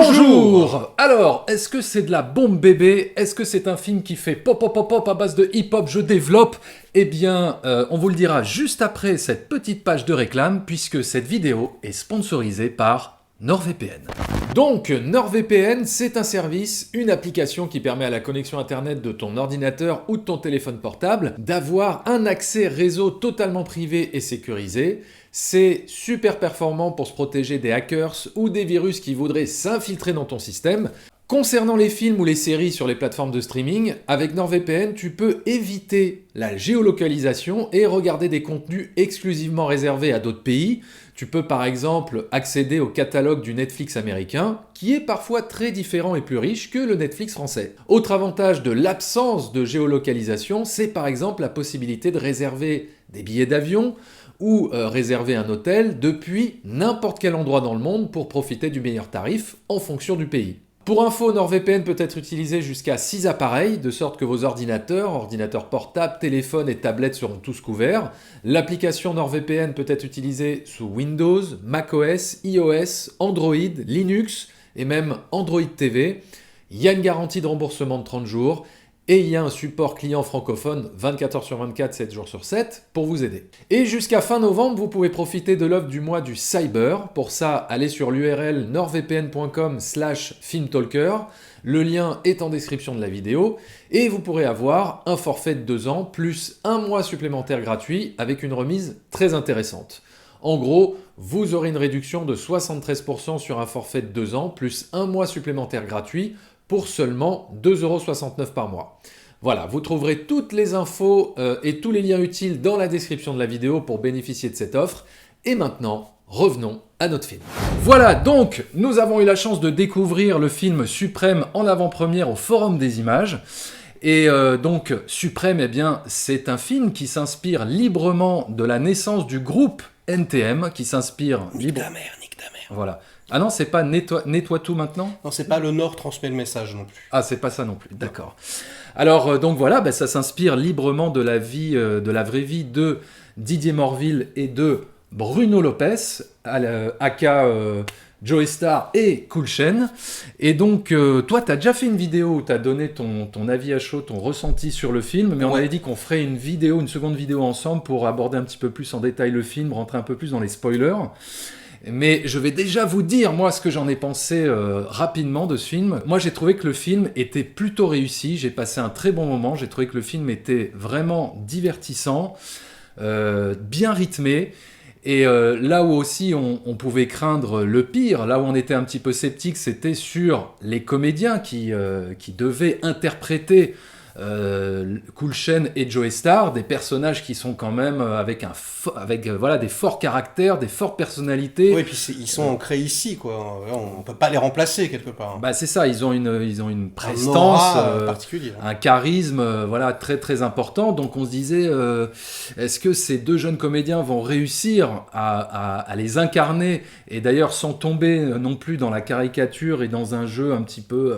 Bonjour. Alors, est-ce que c'est de la bombe bébé? Est-ce que c'est un film qui fait pop pop pop pop à base de hip-hop, je développe? Eh bien, on vous le dira juste après cette petite page de réclame, puisque cette vidéo est sponsorisée par NordVPN. Donc, NordVPN, c'est un service, une application qui permet à la connexion internet de ton ordinateur ou de ton téléphone portable d'avoir un accès réseau totalement privé et sécurisé. C'est super performant pour se protéger des hackers ou des virus qui voudraient s'infiltrer dans ton système. Concernant les films ou les séries sur les plateformes de streaming, avec NordVPN, tu peux éviter la géolocalisation et regarder des contenus exclusivement réservés à d'autres pays. Tu peux par exemple accéder au catalogue du Netflix américain, qui est parfois très différent et plus riche que le Netflix français. Autre avantage de l'absence de géolocalisation, c'est par exemple la possibilité de réserver des billets d'avion ou réserver un hôtel depuis n'importe quel endroit dans le monde pour profiter du meilleur tarif en fonction du pays. Pour info, NordVPN peut être utilisé jusqu'à 6 appareils, de sorte que vos ordinateurs portables, téléphones et tablettes seront tous couverts. L'application NordVPN peut être utilisée sous Windows, macOS, iOS, Android, Linux et même Android TV. Il y a une garantie de remboursement de 30 jours et il y a un support client francophone 24 h sur 24, 7 jours sur 7 pour vous aider. Et jusqu'à fin novembre, vous pouvez profiter de l'offre du mois du Cyber. Pour ça, allez sur l'URL nordvpn.com/filmtalker. Le lien est en description de la vidéo et vous pourrez avoir un forfait de 2 ans plus un mois supplémentaire gratuit avec une remise très intéressante. En gros, vous aurez une réduction de 73% sur un forfait de 2 ans plus un mois supplémentaire gratuit pour seulement 2,69 € par mois. Voilà, vous trouverez toutes les infos et tous les liens utiles dans la description de la vidéo pour bénéficier de cette offre. Et maintenant, revenons à notre film. Voilà, donc, nous avons eu la chance de découvrir le film Suprême en avant-première au Forum des Images. Et donc, Suprême, eh bien, c'est un film qui s'inspire librement de la naissance du groupe NTM, qui s'inspire... Nique ta mère. Voilà. Ah non, c'est pas nettoie tout maintenant? Non, c'est pas le Nord transmet le message non plus. Ah, c'est pas ça non plus, d'accord. Alors, donc voilà, ça s'inspire librement de la vie, de la vraie vie de Didier Morville et de Bruno Lopez, aka Joey Starr et Cool Chain. Et donc, toi, tu as déjà fait une vidéo où tu as donné ton avis à chaud, ton ressenti sur le film, mais on avait dit qu'on ferait une seconde vidéo ensemble pour aborder un petit peu plus en détail le film, rentrer un peu plus dans les spoilers. Mais je vais déjà vous dire, moi, ce que j'en ai pensé rapidement de ce film. Moi, j'ai trouvé que le film était plutôt réussi. J'ai passé un très bon moment. J'ai trouvé que le film était vraiment divertissant, bien rythmé. Et là où aussi on pouvait craindre le pire, là où on était un petit peu sceptique, c'était sur les comédiens qui devaient interpréter Cool Chain et Joey Starr, des personnages qui sont quand même avec des forts caractères, des fortes personnalités. Oui, et puis ils sont ancrés ici, quoi. On peut pas les remplacer quelque part. Bah c'est ça, ils ont une prestance particulière, un charisme, très très important. Donc on se disait, est-ce que ces deux jeunes comédiens vont réussir à les incarner, et d'ailleurs sans tomber non plus dans la caricature et dans un jeu un petit peu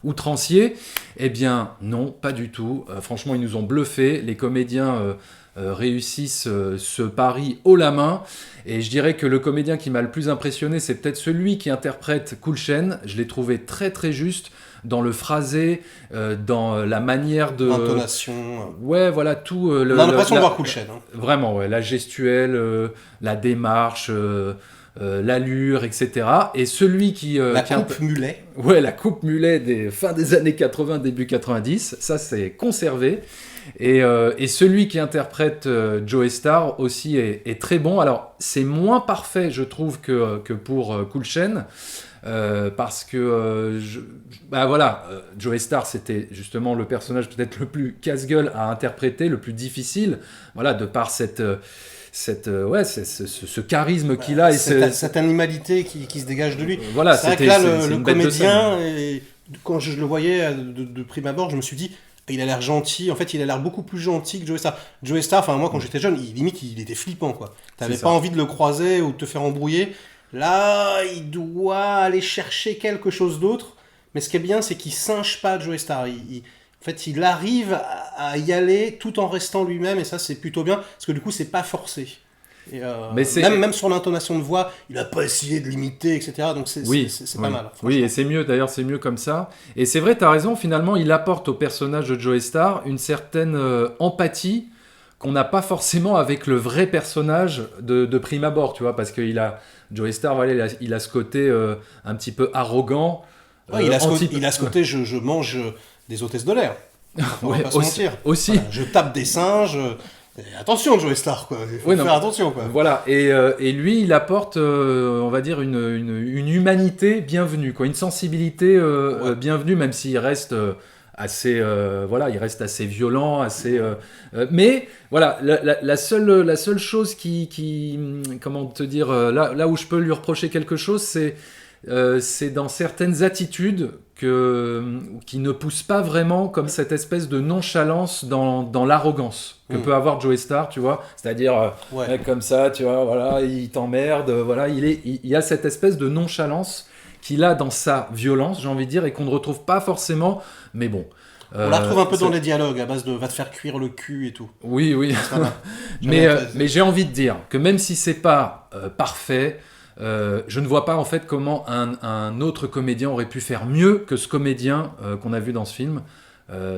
outrancier? Eh bien non, pas du tout. Franchement, ils nous ont bluffés. Les comédiens réussissent ce pari haut la main. Et je dirais que le comédien qui m'a le plus impressionné, c'est peut-être celui qui interprète Cool Chain. Je l'ai trouvé très très juste dans le phrasé, dans la manière de... L'intonation. Ouais, voilà, tout... on a l'impression de voir Cool Chain. Vraiment, ouais, la gestuelle, la démarche... l'allure, etc. Et celui qui... la coupe mulet. Ouais, la coupe mulet des fin des années 80, début 90, ça c'est conservé. Et celui qui interprète Joey Starr aussi est très bon. Alors, c'est moins parfait, je trouve, que pour Cool Chain. Parce que Joey Starr, c'était justement le personnage peut-être le plus casse-gueule à interpréter, le plus difficile, voilà, de par ce charisme qu'il a et cette animalité qui se dégage de lui. Voilà, c'est vrai que là le comédien, et quand je le voyais de prime abord, je me suis dit il a l'air gentil. En fait, il a l'air beaucoup plus gentil que Joey Starr. Joey Starr, enfin moi quand j'étais jeune, il était flippant, quoi. T'avais pas envie de le croiser ou de te faire embrouiller. Là, il doit aller chercher quelque chose d'autre. Mais ce qui est bien, c'est qu'il singe pas Joey Starr. En fait, il arrive à y aller tout en restant lui-même, et ça, c'est plutôt bien, parce que du coup, c'est pas forcé. Et, Mais même sur l'intonation de voix, il a pas essayé de l'imiter, etc. Donc c'est pas mal. Oui, et c'est mieux, d'ailleurs, c'est mieux comme ça. Et c'est vrai, t'as raison, finalement, il apporte au personnage de Joey Starr une certaine empathie qu'on n'a pas forcément avec le vrai personnage de prime abord, tu vois, parce que Joey Starr, voilà, il a ce côté un petit peu arrogant. Ouais, il a ce côté, je mange des hôtesses de l'air. On va pas se mentir. Aussi. Voilà, je tape des singes. Attention, Joey Starr, quoi. Il faut faire attention, quoi. Voilà, et lui, il apporte, on va dire, une humanité bienvenue, quoi, une sensibilité bienvenue, même s'il reste assez, il reste assez violent, assez. Mais voilà, la seule chose comment te dire, là où je peux lui reprocher quelque chose, c'est dans certaines attitudes qui ne poussent pas vraiment comme cette espèce de nonchalance dans l'arrogance que peut avoir Joey Starr, tu vois, c'est-à-dire mec comme ça, tu vois, voilà, il t'emmerde, voilà, il y a cette espèce de nonchalance qu'il a dans sa violence, j'ai envie de dire, et qu'on ne retrouve pas forcément, mais bon. On la retrouve un peu dans les dialogues, à base de va te faire cuire le cul et tout. Oui. mais j'ai envie de dire que même si c'est pas parfait, je ne vois pas en fait comment un autre comédien aurait pu faire mieux que ce comédien qu'on a vu dans ce film.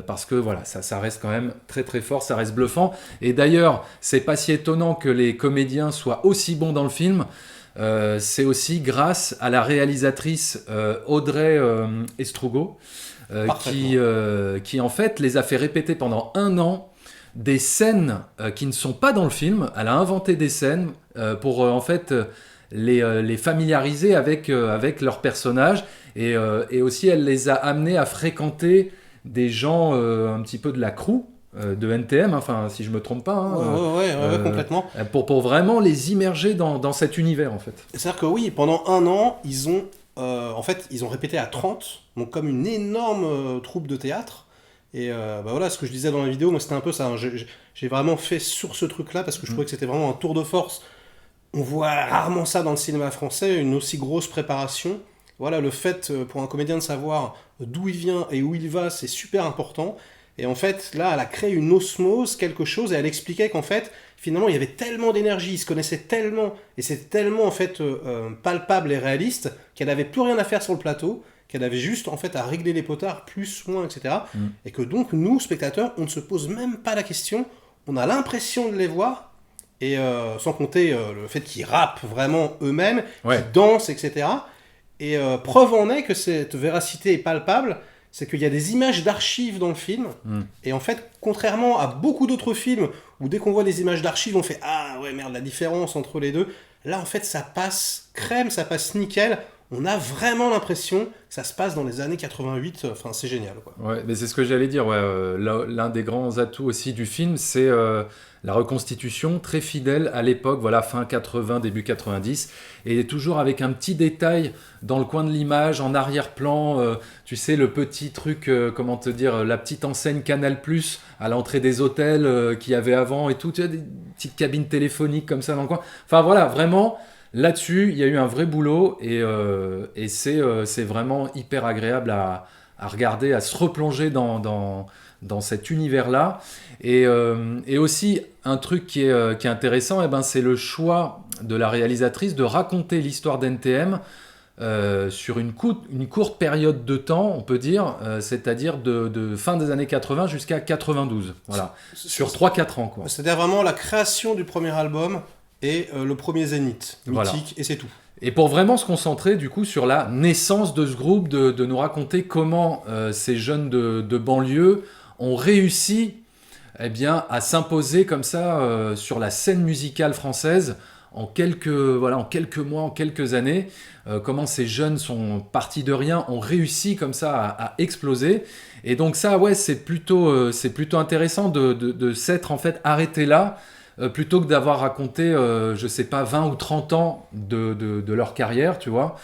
Parce que voilà, ça reste quand même très très fort, ça reste bluffant. Et d'ailleurs, c'est pas si étonnant que les comédiens soient aussi bons dans le film. C'est aussi grâce à la réalisatrice Audrey Estrugo, qui en fait les a fait répéter pendant 1 an des scènes qui ne sont pas dans le film. Elle a inventé des scènes pour en fait les familiariser avec leurs personnages, et aussi elle les a amenés à fréquenter des gens un petit peu de la crew de NTM, enfin si je me trompe pas, complètement, pour vraiment les immerger dans cet univers en fait. C'est-à-dire que oui, pendant 1 an ils ont répété à 30, donc comme une énorme troupe de théâtre. Et voilà, ce que je disais dans la vidéo, moi c'était un peu ça, hein. J'ai vraiment fait sur ce truc là parce que je trouvais que c'était vraiment un tour de force. On voit rarement ça dans le cinéma français, une aussi grosse préparation. Voilà, le fait pour un comédien de savoir d'où il vient et où il va, c'est super important. Et en fait, là, elle a créé une osmose, quelque chose, et elle expliquait qu'en fait, finalement, il y avait tellement d'énergie, ils se connaissaient tellement, et c'était tellement en fait palpable et réaliste, qu'elle n'avait plus rien à faire sur le plateau, qu'elle avait juste en fait à régler les potards, plus, moins, etc. Et que donc, nous, spectateurs, on ne se pose même pas la question, on a l'impression de les voir. Et sans compter le fait qu'ils rappent vraiment eux-mêmes, qu'ils dansent, etc. Et preuve en est que cette véracité est palpable, c'est qu'il y a des images d'archives dans le film. Et en fait, contrairement à beaucoup d'autres films, où dès qu'on voit des images d'archives, on fait « Ah ouais, merde, la différence entre les deux », là en fait ça passe crème, ça passe nickel. On a vraiment l'impression que ça se passe dans les années 88, enfin c'est génial, quoi. Ouais, mais c'est ce que j'allais dire, l'un des grands atouts aussi du film, c'est la reconstitution très fidèle à l'époque, voilà, fin 80, début 90, et toujours avec un petit détail dans le coin de l'image, en arrière-plan, tu sais, le petit truc, comment te dire, la petite enseigne Canal+, à l'entrée des hôtels qu'il y avait avant et tout, tu sais, des petites cabines téléphoniques comme ça dans le coin. Enfin voilà, vraiment... Là-dessus, il y a eu un vrai boulot, et c'est vraiment hyper agréable à regarder, à se replonger dans cet univers-là. Et aussi, un truc qui est intéressant, c'est le choix de la réalisatrice de raconter l'histoire d'NTM sur une courte période de temps, on peut dire, c'est-à-dire de fin des années 80 jusqu'à 92. Voilà, sur 3-4 ans, quoi. C'est-à-dire vraiment la création du premier album et le premier Zénith, mythique, voilà. Et c'est tout. Et pour vraiment se concentrer du coup sur la naissance de ce groupe, de nous raconter comment ces jeunes de banlieue ont réussi à s'imposer comme ça sur la scène musicale française en quelques mois, en quelques années, comment ces jeunes sont partis de rien, ont réussi comme ça à exploser. Et donc ça, c'est plutôt intéressant de s'être en fait arrêté là, plutôt que d'avoir raconté, je sais pas, 20 ou 30 ans de leur carrière, tu vois.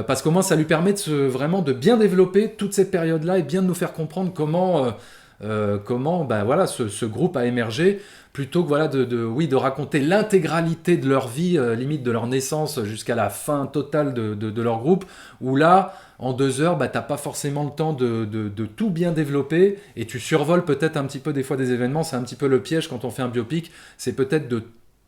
Parce qu'au moins, ça lui permet vraiment de bien développer toute cette période-là et bien de nous faire comprendre comment ce groupe a émergé, plutôt que de raconter l'intégralité de leur vie, limite de leur naissance jusqu'à la fin totale de leur groupe, où là, en 2 heures, t'as pas forcément le temps de tout bien développer, et tu survoles peut-être un petit peu des fois des événements. C'est un petit peu le piège quand on fait un biopic, c'est peut-être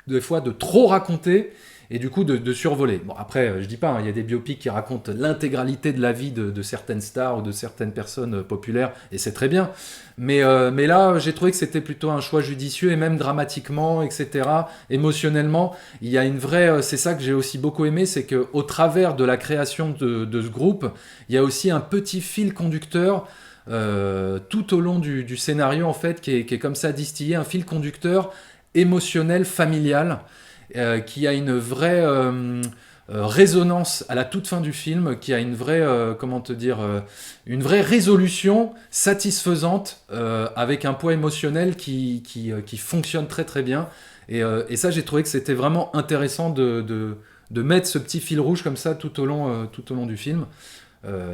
des fois de trop raconter et du coup de survoler. Bon, après, je dis pas, il y a des biopics qui racontent l'intégralité de la vie de certaines stars ou de certaines personnes populaires, et c'est très bien. Mais là, j'ai trouvé que c'était plutôt un choix judicieux, et même dramatiquement, etc., émotionnellement, il y a une vraie... c'est ça que j'ai aussi beaucoup aimé, c'est qu'au travers de la création de ce groupe, il y a aussi un petit fil conducteur tout au long du scénario, en fait, qui est comme ça distillé, un fil conducteur émotionnel, familial, qui a une vraie résonance à la toute fin du film, qui a une vraie, une vraie résolution satisfaisante, avec un poids émotionnel qui fonctionne très très bien. Et ça, j'ai trouvé que c'était vraiment intéressant de mettre ce petit fil rouge comme ça tout au long du film.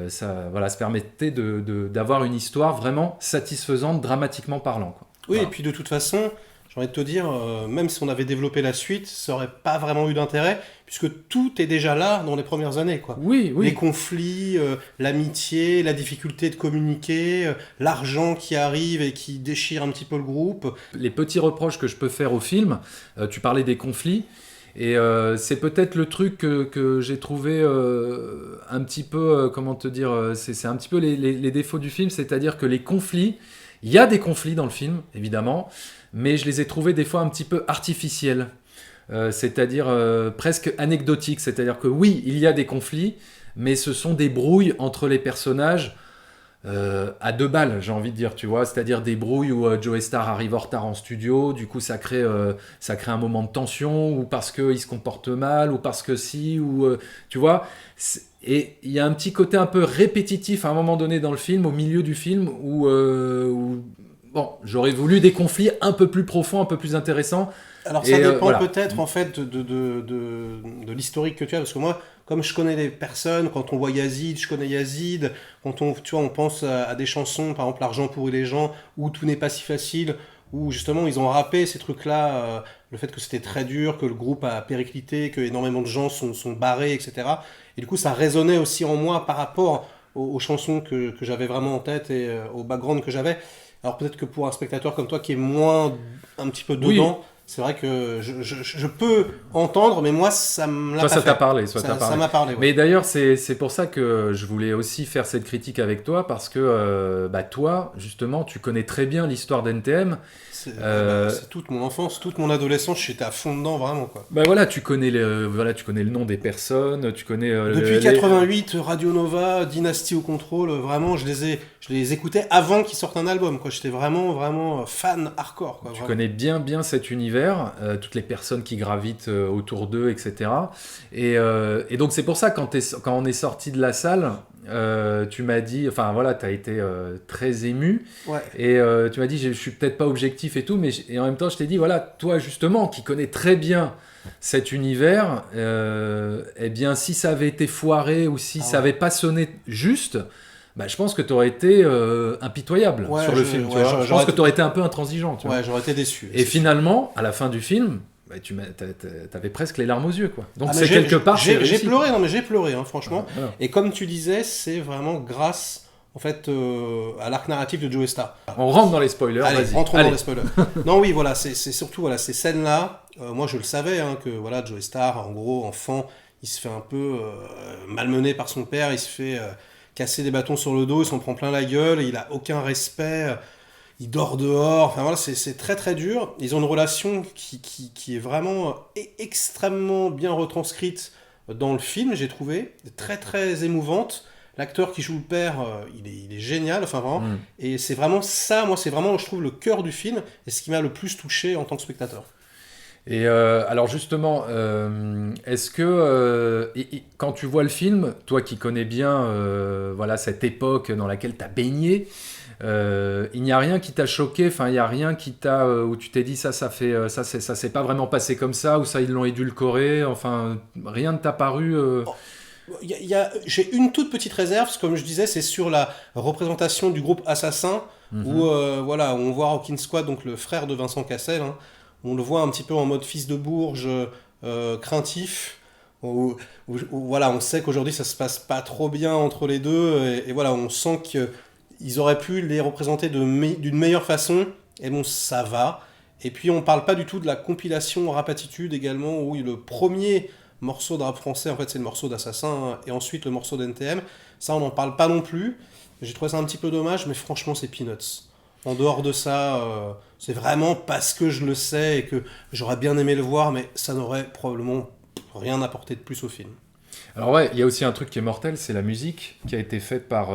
Ça permettait d'avoir une histoire vraiment satisfaisante, dramatiquement parlant, quoi. Oui, Voilà. et puis de toute façon, j'ai envie de te dire, même si on avait développé la suite, ça aurait pas vraiment eu d'intérêt, puisque tout est déjà là dans les premières années, quoi. Oui. Les conflits, l'amitié, la difficulté de communiquer, l'argent qui arrive et qui déchire un petit peu le groupe. Les petits reproches que je peux faire au film, tu parlais des conflits, et c'est peut-être le truc que j'ai trouvé un petit peu, c'est un petit peu les défauts du film, c'est-à-dire que les conflits, il y a des conflits dans le film, évidemment, mais je les ai trouvés des fois un petit peu artificiels, c'est-à-dire presque anecdotiques, c'est-à-dire que oui, il y a des conflits, mais ce sont des brouilles entre les personnages à 2 balles, j'ai envie de dire, tu vois, c'est-à-dire des brouilles où Joey Starr arrive en retard en studio, du coup ça crée un moment de tension, ou parce qu'il se comporte mal, ou parce que si, ou tu vois, et il y a un petit côté un peu répétitif à un moment donné dans le film, au milieu du film, où bon, j'aurais voulu des conflits un peu plus profonds, un peu plus intéressants. Alors ça dépend voilà. peut-être en fait de l'historique que tu as, parce que moi, comme je connais les personnes, quand on voit Yazid, je connais Yazid, quand on pense à des chansons, par exemple L'argent pourrit les gens, ou Tout n'est pas si facile, où justement ils ont rappé ces trucs-là, le fait que c'était très dur, que le groupe a périclité, que énormément de gens sont barrés, etc. Et du coup ça résonnait aussi en moi par rapport aux chansons que j'avais vraiment en tête et au background que j'avais. Alors peut-être que pour un spectateur comme toi qui est moins un petit peu dedans, oui. C'est vrai que je peux entendre, mais moi, ça me l'a pas fait. Ça t'a parlé. Ça m'a parlé, ouais. Mais d'ailleurs, c'est pour ça que je voulais aussi faire cette critique avec toi, parce que toi, justement, tu connais très bien l'histoire d'NTM. C'est toute mon enfance, toute mon adolescence, j'étais à fond dedans, vraiment, quoi. Bah voilà, tu connais le nom des personnes, tu connais... Depuis 88, Radio Nova, Dynasty au contrôle, vraiment, je les écoutais avant qu'ils sortent un album, quoi. J'étais vraiment fan hardcore, quoi. Tu vraiment. connais bien cet univers, toutes les personnes qui gravitent autour d'eux, etc. Et donc c'est pour ça, quand on est sorti de la salle, tu m'as dit, enfin voilà, tu as été très ému, ouais. Et tu m'as dit, je suis peut-être pas objectif et tout, et en même temps je t'ai dit, voilà, toi justement, qui connais très bien cet univers, eh bien si ça avait été foiré, ou si ça avait pas sonné juste... Bah, je pense que tu aurais été impitoyable sur le film. Tu vois. Je pense que tu aurais été un peu intransigeant. Tu vois. Ouais, j'aurais été déçu. Et finalement, à la fin du film, bah, t'avais presque les larmes aux yeux, quoi. Donc c'est quelque part, j'ai pleuré, non mais j'ai pleuré, hein, franchement. Voilà. Et comme tu disais, c'est vraiment grâce, en fait, à l'arc narratif de Joey Starr. On rentre dans les spoilers. Allez, vas-y. Rentrons dans les spoilers. Non, oui, voilà, c'est surtout voilà ces scènes-là. Moi, je le savais, hein, que voilà, Joey Starr, en gros, enfant, il se fait un peu malmené par son père, il se fait casser des bâtons sur le dos, il s'en prend plein la gueule, il a aucun respect, il dort dehors, enfin voilà, c'est très très dur. Ils ont une relation qui est vraiment extrêmement bien retranscrite dans le film, j'ai trouvé, très très émouvante. L'acteur qui joue le père, il est génial, enfin vraiment, et c'est vraiment ça, moi c'est vraiment, je trouve, le cœur du film, et ce qui m'a le plus touché en tant que spectateur. Et alors justement, est-ce que quand tu vois le film, toi qui connais bien voilà, cette époque dans laquelle tu as baigné, il n'y a rien qui t'a choqué, enfin il n'y a rien qui t'a où tu t'es dit ça s'est pas vraiment passé comme ça, ou ça ils l'ont édulcoré, enfin rien ne t'a paru J'ai une toute petite réserve, comme je disais, c'est sur la représentation du groupe Assassin, où voilà, on voit Rockin' Squad, donc le frère de Vincent Cassel, hein. On le voit un petit peu en mode fils de Bourges, craintif, où voilà, on sait qu'aujourd'hui ça se passe pas trop bien entre les deux, et voilà, on sent qu'ils auraient pu les représenter d'une meilleure façon, et bon, ça va. Et puis on parle pas du tout de la compilation Rap Attitude également, où le premier morceau de rap français, en fait c'est le morceau d'Assassin, hein, et ensuite le morceau d'NTM. Ça on n'en parle pas non plus. J'ai trouvé ça un petit peu dommage, mais franchement c'est peanuts. En dehors de ça, c'est vraiment parce que je le sais et que j'aurais bien aimé le voir, mais ça n'aurait probablement rien apporté de plus au film. Alors ouais, il y a aussi un truc qui est mortel, c'est la musique qui a été faite par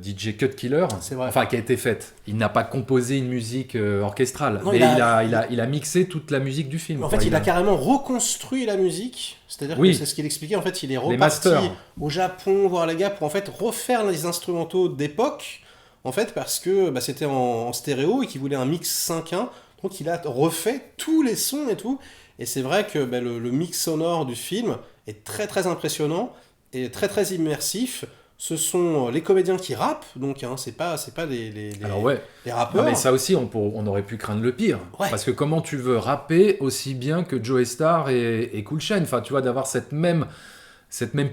DJ Cut Killer. C'est vrai. Enfin, qui a été faite. Il n'a pas composé une musique orchestrale, Non, mais il a mixé toute la musique du film. En fait, il a carrément reconstruit la musique. C'est-à-dire que c'est ce qu'il expliquait. En fait, il est reparti au Japon voir les gars pour en fait refaire les instrumentaux d'époque. En fait, parce que c'était en stéréo et qu'il voulait un mix 5.1. Donc, il a refait tous les sons et tout. Et c'est vrai que le mix sonore du film est très très impressionnant et très très immersif. Ce sont les comédiens qui rappent, donc c'est pas les rappeurs. Non, mais ça aussi, on aurait pu craindre le pire. Ouais. Parce que comment tu veux rapper aussi bien que Joey Starr et Cool Chain, enfin, tu vois, d'avoir cette même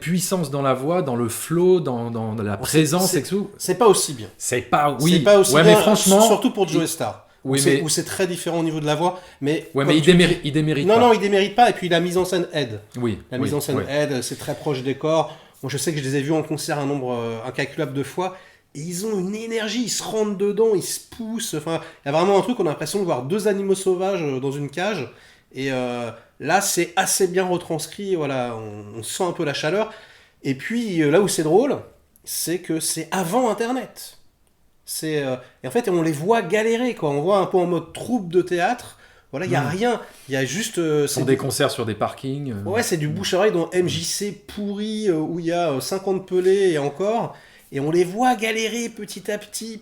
puissance dans la voix, dans le flow, dans la présence et tout. C'est pas aussi bien. C'est pas bien, mais franchement, surtout pour Joey Starr. Oui, où c'est très différent au niveau de la voix, mais il démérite non, pas. Non, il démérite pas. Et puis la mise en scène aide. La mise en scène aide. C'est très proche des corps. Moi, je sais que je les ai vus en concert un nombre incalculable de fois. Et ils ont une énergie. Ils se rentrent dedans, ils se poussent. Enfin, il y a vraiment un truc. On a l'impression de voir deux animaux sauvages dans une cage. Et là, c'est assez bien retranscrit. Voilà, on sent un peu la chaleur. Et puis là où c'est drôle, c'est que c'est avant Internet. Et en fait, on les voit galérer, quoi. On voit un peu en mode troupe de théâtre. Voilà, il n'y a rien. Il y a juste... c'est des concerts sur des parkings. Ouais, c'est du bouche-oreille dans MJC pourri, où il y a 50 pelés et encore. Et on les voit galérer petit à petit.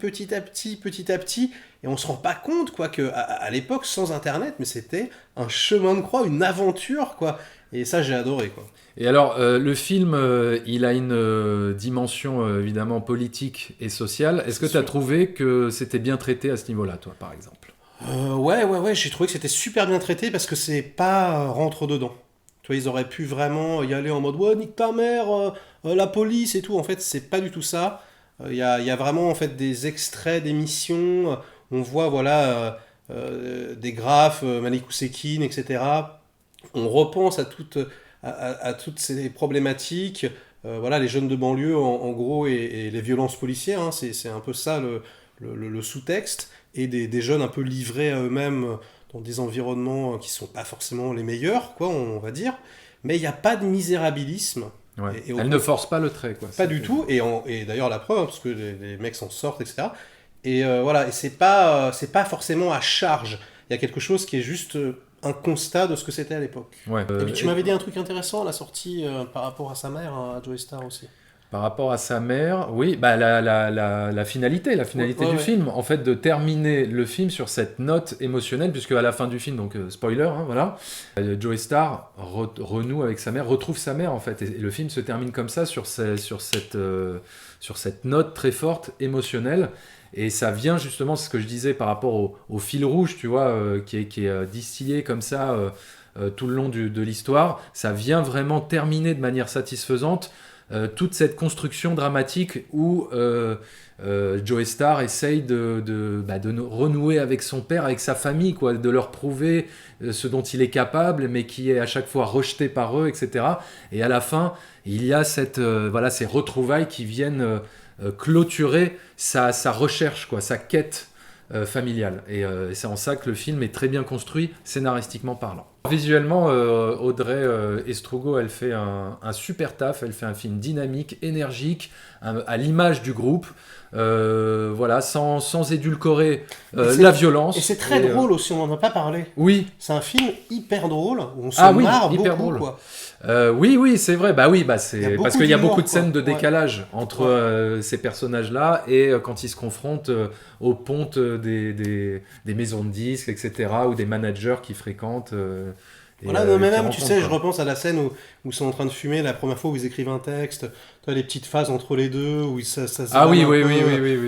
Et on se rend pas compte, quoi, qu'à l'époque, sans Internet, mais c'était un chemin de croix, une aventure, quoi. Et ça, j'ai adoré, quoi. Et alors, le film, il a une dimension évidemment politique et sociale. Est-ce que tu as trouvé que c'était bien traité à ce niveau-là, toi, par exemple ? Ouais, j'ai trouvé que c'était super bien traité parce que c'est pas rentre-dedans. Tu vois, ils auraient pu vraiment y aller en mode « Ouais, nique ta mère, la police et tout ». En fait, c'est pas du tout ça. Il y a vraiment en fait, des extraits d'émissions. On voit, voilà, des graphes, Malik Oussekine, etc. On repense à toutes ces problématiques, voilà, les jeunes de banlieue en gros et les violences policières, hein, c'est un peu ça le sous-texte, et des jeunes un peu livrés à eux-mêmes dans des environnements qui sont pas forcément les meilleurs, quoi, on va dire, mais il n'y a pas de misérabilisme. Ouais. Elle ne force pas le trait, quoi. Pas du tout, et d'ailleurs la preuve, hein, parce que les mecs s'en sortent, etc. Et voilà, et c'est pas forcément à charge. Il y a quelque chose qui est juste un constat de ce que c'était à l'époque. Ouais. Et puis tu m'avais dit un truc intéressant à la sortie par rapport à sa mère, à Joey Starr aussi. Par rapport à sa mère, oui, la finalité du film, en fait, de terminer le film sur cette note émotionnelle, puisque à la fin du film, donc spoiler, hein, voilà, Joey Starr renoue avec sa mère, retrouve sa mère en fait, et le film se termine comme ça sur cette note très forte émotionnelle. Et ça vient justement, c'est ce que je disais par rapport au fil rouge, tu vois, qui est distillé comme ça tout le long de l'histoire. Ça vient vraiment terminer de manière satisfaisante toute cette construction dramatique où Joey Starr essaye de renouer avec son père, avec sa famille, quoi, de leur prouver ce dont il est capable, mais qui est à chaque fois rejeté par eux, etc. Et à la fin, il y a ces retrouvailles qui viennent clôturer sa recherche, quoi, sa quête familiale. Et c'est en ça que le film est très bien construit, scénaristiquement parlant. Visuellement, Audrey Estrugo, elle fait un super taf, elle fait un film dynamique, énergique, à l'image du groupe, voilà, sans édulcorer la violence. Et c'est très drôle aussi, on n'en a pas parlé. Oui. C'est un film hyper drôle, où on se marre hyper beaucoup, drôle. Quoi. Oui, c'est vrai. C'est parce qu'il y a beaucoup de scènes de quoi. décalage entre ces personnages-là et quand ils se confrontent aux pontes des maisons de disques, etc., ou des managers qui fréquentent. Voilà, non, mais même, tu sais, je repense à la scène où ils sont en train de fumer, la première fois où ils écrivent un texte, tu as les petites phases entre les deux, où ça se oui.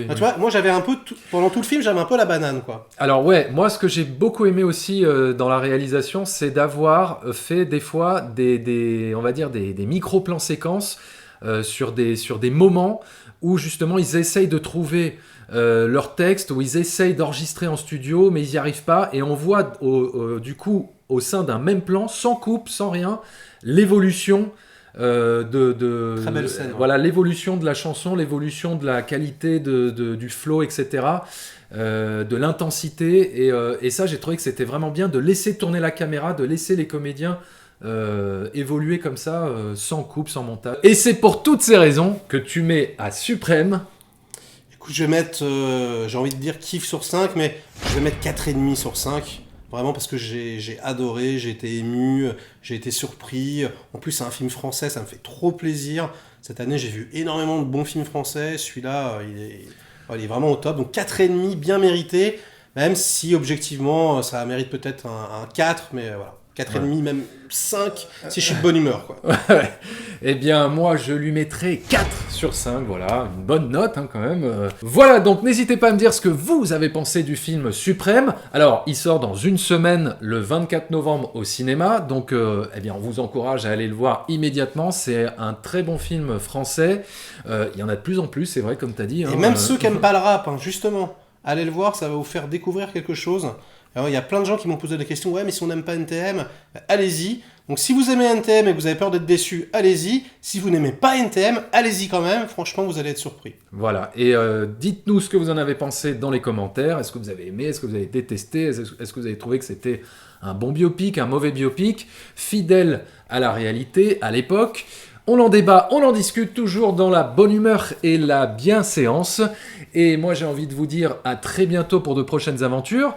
Tu vois, moi j'avais un peu, pendant tout le film, j'avais un peu la banane, quoi. Alors ouais, moi ce que j'ai beaucoup aimé aussi dans la réalisation, c'est d'avoir fait des fois on va dire des micro-plans séquences sur des moments où justement ils essayent de trouver leur texte, où ils essayent d'enregistrer en studio, mais ils n'y arrivent pas. Et on voit du coup, au sein d'un même plan, sans coupe, sans rien, l'évolution Très belle scène, voilà, l'évolution de la chanson, l'évolution de la qualité du flow, etc., de l'intensité, et ça j'ai trouvé que c'était vraiment bien de laisser tourner la caméra, de laisser les comédiens évoluer comme ça, sans coupe, sans montage. Et c'est pour toutes ces raisons que tu mets à Suprême. Écoute, je vais mettre, j'ai envie de dire kiff sur 5, mais je vais mettre 4,5 sur 5. Vraiment parce que j'ai adoré, j'ai été ému, j'ai été surpris. En plus, c'est un film français, ça me fait trop plaisir. Cette année, j'ai vu énormément de bons films français. Celui-là, il est vraiment au top. Donc 4,5, bien mérité. Même si, objectivement, ça mérite peut-être un 4, mais voilà. 4,5, même 5, si je suis de bonne humeur, quoi. Eh bien, moi, je lui mettrai 4 sur 5, voilà, une bonne note, hein, quand même. Voilà, donc n'hésitez pas à me dire ce que vous avez pensé du film Suprême. Alors, il sort dans une semaine, le 24 novembre, au cinéma, donc, eh bien, on vous encourage à aller le voir immédiatement. C'est un très bon film français. Il y en a de plus en plus, c'est vrai, comme tu as dit. Et même ceux qui n'aiment pas le rap, hein, justement, allez le voir, ça va vous faire découvrir quelque chose. Alors, il y a plein de gens qui m'ont posé la question, ouais, mais si on n'aime pas NTM, allez-y. Donc si vous aimez NTM et que vous avez peur d'être déçu, allez-y. Si vous n'aimez pas NTM, allez-y quand même. Franchement, vous allez être surpris. Voilà, et dites-nous ce que vous en avez pensé dans les commentaires. Est-ce que vous avez aimé? Est-ce que vous avez détesté? Est-ce que vous avez trouvé que c'était un bon biopic, un mauvais biopic, fidèle à la réalité, à l'époque? On en débat, on en discute toujours dans la bonne humeur et la bienséance. Et moi, j'ai envie de vous dire à très bientôt pour de prochaines aventures.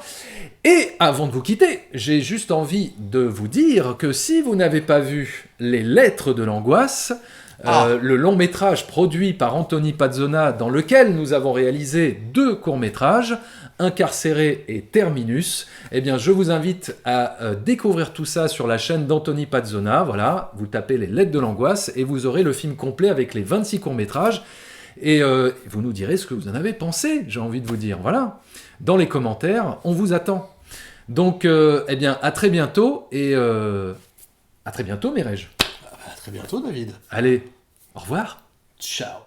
Et avant de vous quitter, j'ai juste envie de vous dire que si vous n'avez pas vu Les Lettres de l'Angoisse, le long métrage produit par Anthony Pazzona, dans lequel nous avons réalisé 2 courts-métrages, Incarcéré et Terminus, eh bien je vous invite à découvrir tout ça sur la chaîne d'Anthony Pazzona. Voilà, vous tapez Les Lettres de l'Angoisse et vous aurez le film complet avec les 26 courts-métrages. Et vous nous direz ce que vous en avez pensé, j'ai envie de vous dire. Voilà, dans les commentaires, on vous attend. Donc, eh bien, à très bientôt, et à très bientôt, Mireille. À très bientôt, David. Allez, au revoir. Ciao.